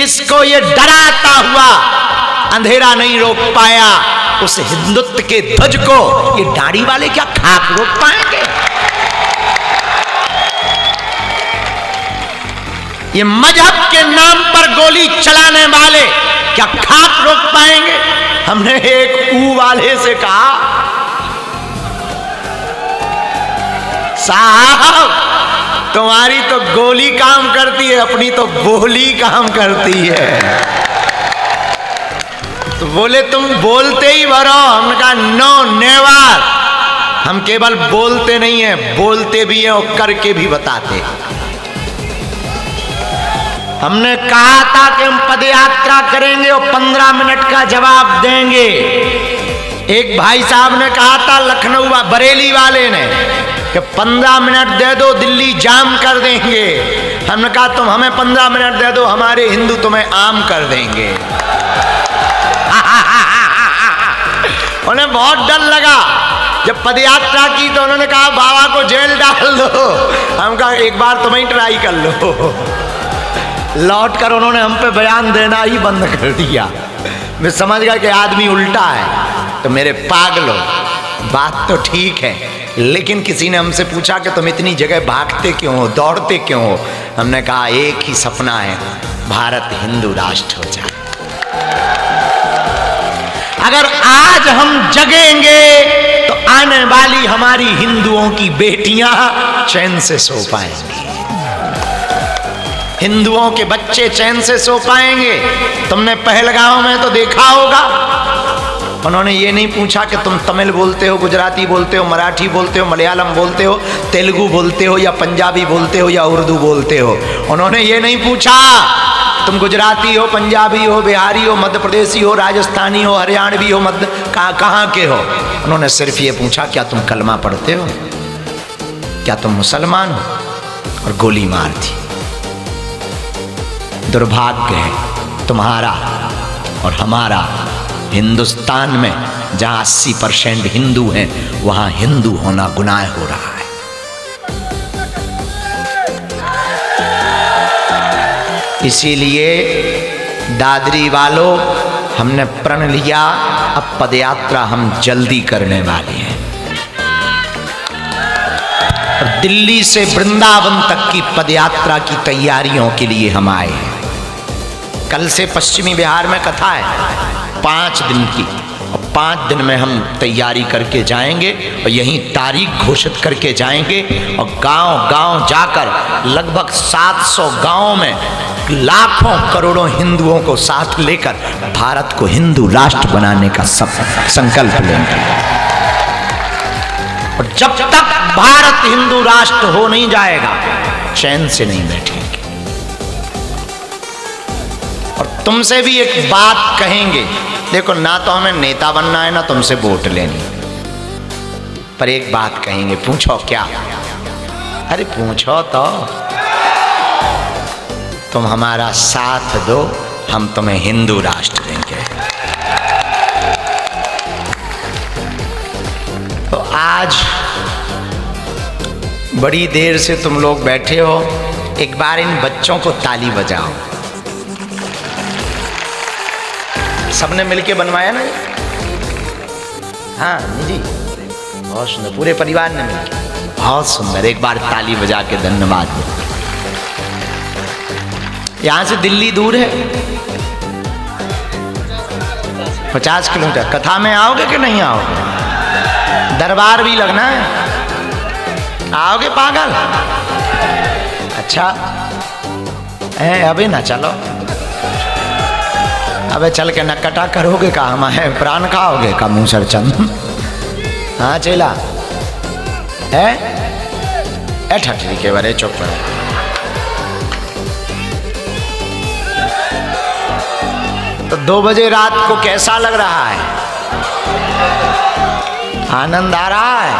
जिसको ये डराता हुआ अंधेरा नहीं रोक पाया, उस हिंदुत्व के ध्वज को ये दाढ़ी वाले क्या खाक रोक पाएंगे? ये मजहब के नाम पर गोली चलाने वाले क्या खाक रोक पाएंगे? हमने एक ऊ वाले से कहा, साहब तुम्हारी तो गोली काम करती है, अपनी तो बोली काम करती है। तो बोले तुम बोलते ही भरो। हमने कहा नो नेवर, हम केवल बोलते नहीं है, बोलते भी हैं और करके भी बताते हैं। हमने कहा था कि हम पदयात्रा करेंगे और 15 मिनट का जवाब देंगे। एक भाई साहब ने कहा था लखनऊ बरेली वाले ने कि 15 मिनट दे दो दिल्ली जाम कर देंगे। हमने कहा तुम हमें 15 मिनट दे दो, हमारे हिंदू तुम्हें आम कर देंगे। उन्हें बहुत डर लगा। जब पदयात्रा की तो उन्होंने कहा बाबा को जेल डाल दो। हम कहा एक बार तुम्हें ट्राई कर लो। लौट कर उन्होंने हम पे बयान देना ही बंद कर दिया। मैं समझ गया कि आदमी उल्टा है। तो मेरे पागलों, बात तो ठीक है, लेकिन किसी ने हमसे पूछा कि तुम इतनी जगह भागते क्यों हो, दौड़ते क्यों हो? हमने कहा एक ही सपना है, भारत हिंदू राष्ट्र हो जाए। अगर आज हम जगेंगे तो आने वाली हमारी हिंदुओं की बेटियां चैन से सो पाएंगी, हिंदुओं के बच्चे चैन से सो पाएंगे। तुमने पहलगांव में तो देखा होगा, उन्होंने ये नहीं पूछा कि तुम तमिल बोलते हो, गुजराती बोलते हो, मराठी बोलते हो, मलयालम बोलते हो, तेलुगु बोलते हो या पंजाबी बोलते हो या उर्दू बोलते हो। उन्होंने ये नहीं पूछा तुम गुजराती हो, पंजाबी हो, बिहारी हो, मध्य प्रदेशी हो, राजस्थानी हो, हरियाणवी हो, कहाँ के हो। उन्होंने सिर्फ ये पूछा क्या तुम कलमा पढ़ते हो, क्या तुम मुसलमान हो, और गोली मार दी। दुर्भाग्य है तुम्हारा और हमारा, हिंदुस्तान में जहां 80% हिंदू हैं वहां हिंदू होना गुनाह हो रहा है। इसीलिए दादरी वालों, हमने प्रण लिया अब पदयात्रा हम जल्दी करने वाले हैं। और दिल्ली से वृंदावन तक की पदयात्रा की तैयारियों के लिए हम आए हैं। कल से पश्चिमी बिहार में कथा है 5 दिन की, और 5 दिन में हम तैयारी करके जाएंगे और यहीं तारीख घोषित करके जाएंगे। और गांव-गांव जाकर लगभग 700 गांवों में लाखों करोड़ों हिंदुओं को साथ लेकर भारत को हिंदू राष्ट्र बनाने का संकल्प लेंगे। और जब तक भारत हिंदू राष्ट्र हो नहीं जाएगा, चैन से नहीं बैठेंगे। और तुमसे भी एक बात कहेंगे, देखो ना तो हमें नेता बनना है ना तुमसे वोट लेनी, पर एक बात कहेंगे, पूछो क्या? अरे पूछो तो, तुम हमारा साथ दो, हम तुम्हें हिंदू राष्ट्र देंगे। तो आज बड़ी देर से तुम लोग बैठे हो, एक बार इन बच्चों को ताली बजाओ। सबने मिलके बनवाया ना? हाँ जी, बहुत सुंदर, पूरे परिवार ने मिलके, बहुत सुंदर। एक बार ताली बजा के धन्यवाद दो। यहाँ से दिल्ली दूर है 50 किलोमीटर। कथा में आओगे कि नहीं आओगे? दरबार भी लगना है, आओगे पागल? अच्छा है, अभी ना चलो, अबे चल के नकटा करोगे का, हमारे प्राण खाओगे का मूसर चंद? हाँ चला है ठठी के बारे चुप करो। तो 2 बजे रात को कैसा लग रहा है? आनंद आ रहा है?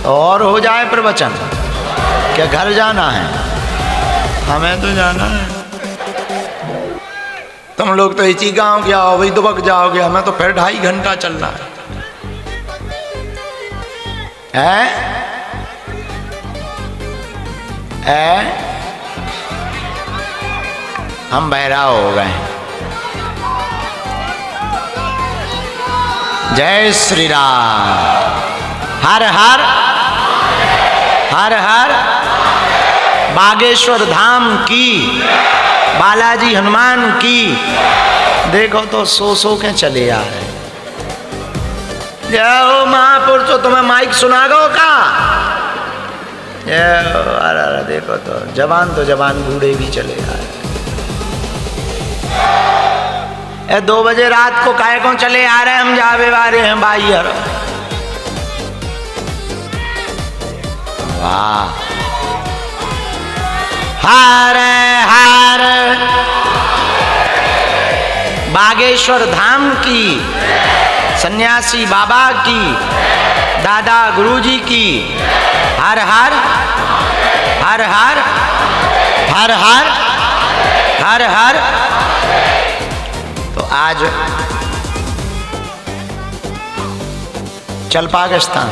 और हो जाए प्रवचन, क्या घर जाना है? हमें तो जाना है। तुम लोग तो इसी गांव के आओ, वही दुबक जाओगे, हमें तो फिर 2.5 घंटा चलना है। हम बहरा हो गए। जय श्री राम। हर हर हर हर बागेश्वर धाम की, बालाजी हनुमान की। देखो तो सो के चले आ रहे। जय महापुरुषों, तुम्हें माइक सुना गो का? अरे देखो तो जवान बूढ़े भी चले आ रहे। 2 बजे रात को काहे को चले आ रहे? हम जावे वाले हैं भाई। यार वाह। हर हर बागेश्वर धाम की, सन्यासी बाबा की, दादा गुरुजी की। हर हर हर हर हर हर हर हर। तो आज चल पाकिस्तान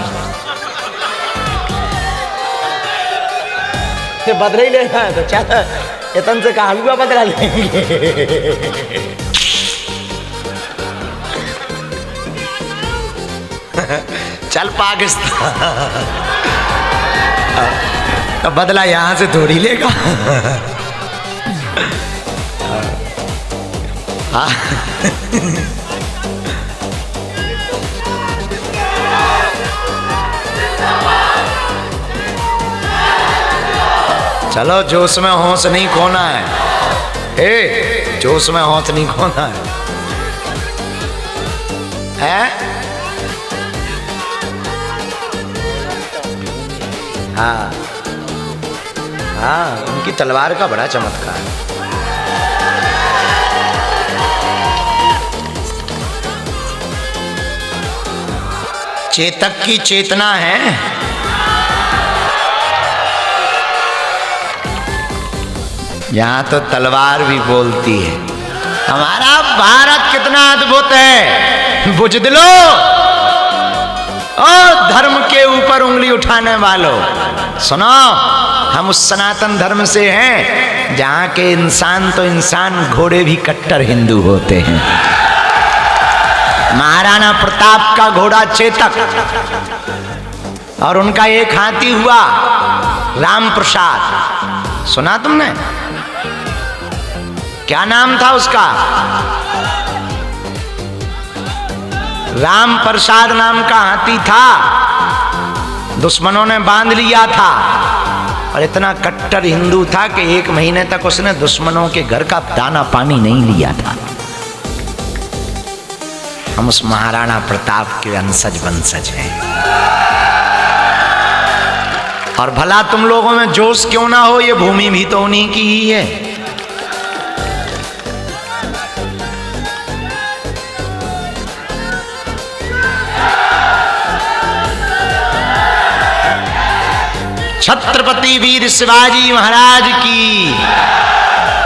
बदला ही लेना है तो चल, इतन से कहा हुआ बदला लेंगे। चल पाकिस्तान, तो बदला यहां से थोड़ी लेगा। चलो जोश में होश नहीं खोना है। जोश में होश नहीं खोना है? हाँ हाँ, उनकी तलवार का बड़ा चमत्कार है। चेतक की चेतना है। यहाँ तो तलवार भी बोलती है। हमारा भारत कितना अद्भुत है। बुझदिलो और धर्म के ऊपर उंगली उठाने वालों, सुनो, हम उस सनातन धर्म से हैं जहाँ के इंसान तो इंसान, घोड़े भी कट्टर हिंदू होते हैं। महाराणा प्रताप का घोड़ा चेतक, और उनका एक हाथी हुआ राम प्रसाद। सुना तुमने? क्या नाम था उसका? राम प्रसाद नाम का हाथी था। दुश्मनों ने बांध लिया था और इतना कट्टर हिंदू था कि 1 महीने तक उसने दुश्मनों के घर का दाना पानी नहीं लिया था। हम उस महाराणा प्रताप के अंशज वंशज हैं। और भला तुम लोगों में जोश क्यों ना हो, ये भूमि भी तो उन्हीं की ही है। छत्रपति वीर शिवाजी महाराज की,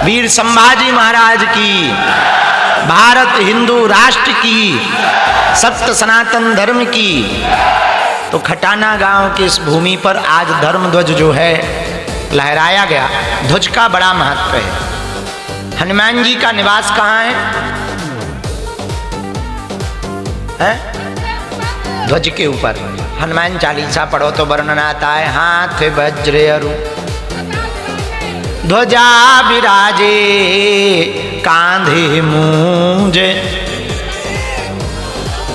वीर संभाजी महाराज की, भारत हिंदू राष्ट्र की, सत्य सनातन धर्म की। तो खटाना गांव की इस भूमि पर आज धर्म ध्वज जो है लहराया गया। ध्वज का बड़ा महत्व है। हनुमान जी का निवास कहाँ है? ध्वज के ऊपर। हनुमान चालीसा पढ़ो तो वर्णन आता है। हाथ वज्र अरु ध्वजा विराजे, कांधे मूंज।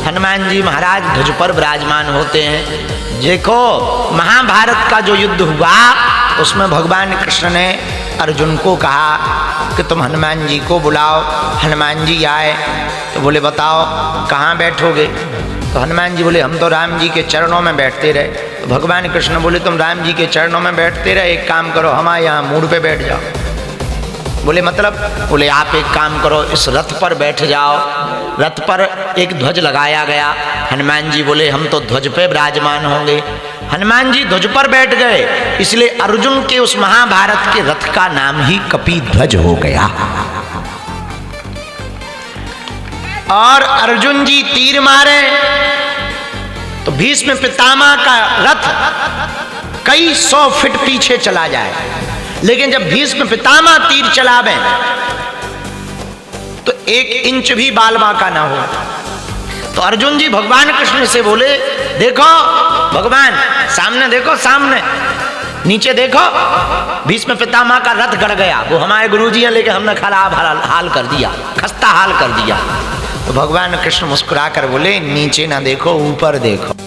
हनुमान जी महाराज ध्वज पर विराजमान होते हैं। देखो, महाभारत का जो युद्ध हुआ उसमें भगवान कृष्ण ने अर्जुन को कहा कि तुम हनुमान जी को बुलाओ। हनुमान जी आए तो बोले बताओ कहाँ बैठोगे? तो हनुमान जी बोले हम तो राम जी के चरणों में बैठते रहे। तो भगवान कृष्ण बोले तुम राम जी के चरणों में बैठते रहे, एक काम करो हमारे यहाँ मूड़ पे बैठ जाओ। बोले मतलब? बोले आप एक काम करो, इस रथ पर बैठ जाओ। रथ पर एक ध्वज लगाया गया। हनुमान जी बोले हम तो ध्वज पे विराजमान होंगे। हनुमान जी ध्वज पर बैठ गए, इसलिए अर्जुन के उस महाभारत के रथ का नाम ही कपिध्वज हो गया। और अर्जुन जी तीर मारे तो भीष्म पितामह का रथ कई 100 फीट पीछे चला जाए, लेकिन जब भीष्म पितामह तीर चलावे तो 1 इंच भी बाल बांका ना हो। तो अर्जुन जी भगवान कृष्ण से बोले, देखो भगवान, सामने देखो, सामने नीचे देखो, भीष्म पितामह का रथ गड़ गया, वो हमारे गुरुजी हैं, लेकिन हमने खराब हाल कर दिया, खस्ता हाल कर दिया। तो भगवान कृष्ण मुस्कुरा कर बोले, नीचे ना देखो, ऊपर देखो।